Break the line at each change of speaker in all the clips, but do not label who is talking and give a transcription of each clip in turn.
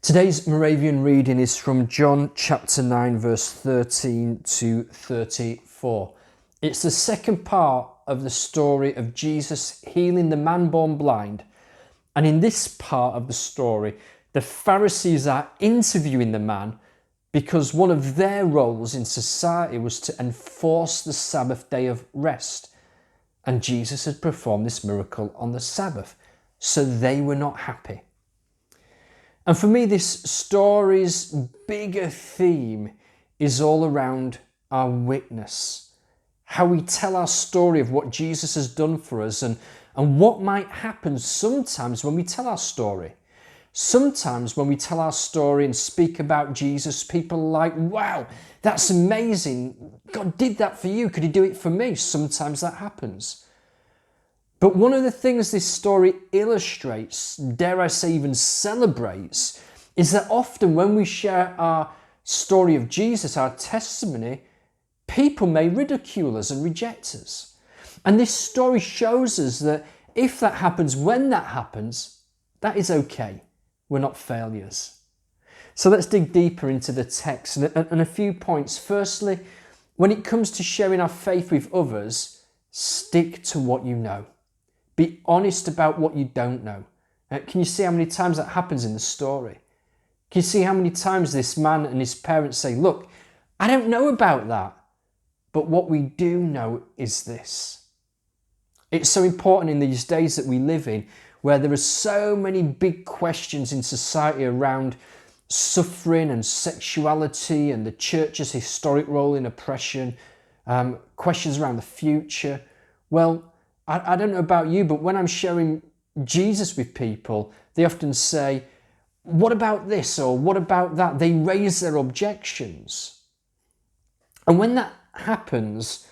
Today's Moravian reading is from John chapter 9 verse 13 to 34. It's the second part of the story of Jesus healing the man born blind. And in this part of the story, the Pharisees are interviewing the man because one of their roles in society was to enforce the Sabbath day of rest. And Jesus had performed this miracle on the Sabbath, so they were not happy. And for me, this story's bigger theme is all around our witness, how we tell our story of what Jesus has done for us and what might happen sometimes when we tell our story. Sometimes when we tell our story and speak about Jesus, people are like, wow, that's amazing. God did that for you. Could he do it for me? Sometimes that happens. But one of the things this story illustrates, dare I say even celebrates, is that often when we share our story of Jesus, our testimony, people may ridicule us and reject us. And this story shows us that if that happens, when that happens, that is okay. We're not failures. So let's dig deeper into the text and a few points. Firstly, when it comes to sharing our faith with others, stick to what you know. Be honest about what you don't know. Can you see how many times that happens in the story? Can you see how many times this man and his parents say, look, I don't know about that, but what we do know is this. It's so important in these days that we live in, where there are so many big questions in society around suffering and sexuality and the church's historic role in oppression, questions around the future. Well, I don't know about you, but when I'm sharing Jesus with people, they often say, what about this or what about that? They raise their objections. And when that happens,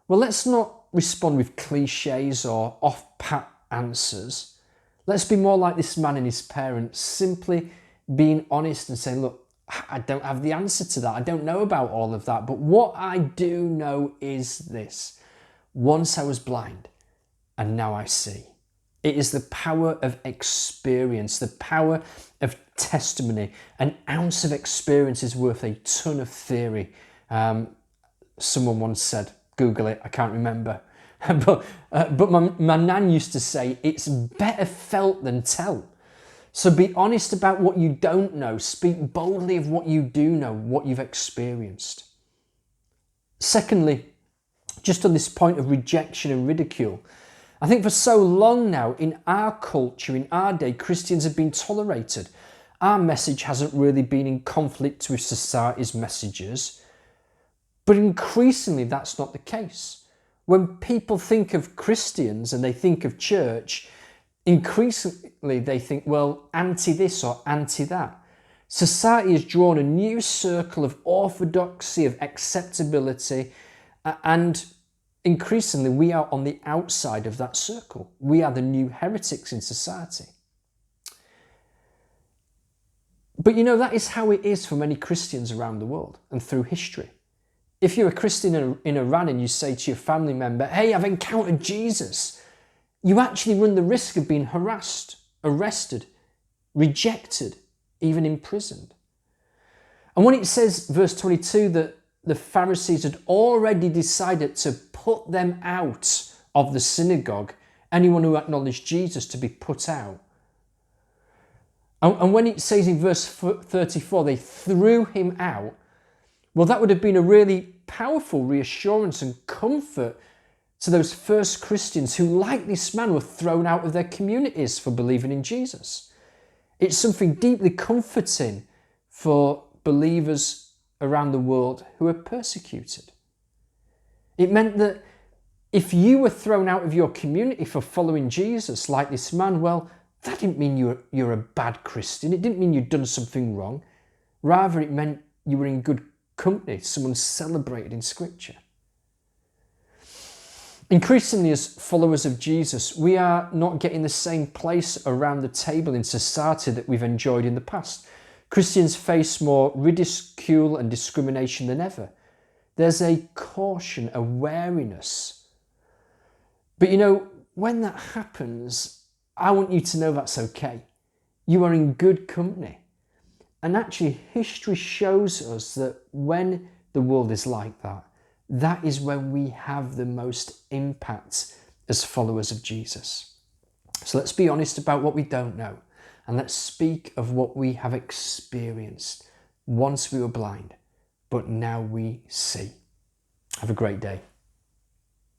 well, let's not respond with cliches or off-pat answers. Let's be more like this man and his parents, simply being honest and saying, look, I don't have the answer to that. I don't know about all of that. But what I do know is this. Once I was blind, and now I see. It is the power of experience, the power of testimony. An ounce of experience is worth a ton of theory. Someone once said, Google it, I can't remember. but my nan used to say, it's better felt than tell. So be honest about what you don't know. Speak boldly of what you do know, what you've experienced. Secondly, just on this point of rejection and ridicule, I think for so long now in our culture, in our day, Christians have been tolerated. Our message hasn't really been in conflict with society's messages. But increasingly, that's not the case. When people think of Christians and they think of church, increasingly they think, well, anti this or anti that. Society has drawn a new circle of orthodoxy, of acceptability, and increasingly, we are on the outside of that circle. We are the new heretics in society. But you know, that is how it is for many Christians around the world and through history. If you're a Christian in Iran and you say to your family member, hey, I've encountered Jesus, you actually run the risk of being harassed, arrested, rejected, even imprisoned. And when it says, verse 22, that the Pharisees had already decided to put them out of the synagogue, anyone who acknowledged Jesus to be put out. And when it says in verse 34, they threw him out, well, that would have been a really powerful reassurance and comfort to those first Christians who, like this man, were thrown out of their communities for believing in Jesus. It's something deeply comforting for believers around the world who are persecuted. It meant that if you were thrown out of your community for following Jesus like this man, well, that didn't mean you're a bad Christian. It didn't mean you'd done something wrong. Rather, it meant you were in good company, someone celebrated in Scripture. Increasingly, as followers of Jesus, we are not getting the same place around the table in society that we've enjoyed in the past. Christians face more ridicule and discrimination than ever. There's a caution, a wariness. But you know, when that happens, I want you to know that's okay. You are in good company. And actually, history shows us that when the world is like that, that is when we have the most impact as followers of Jesus. So let's be honest about what we don't know, and let's speak of what we have experienced. Once we were blind, but now we see. Have a great day.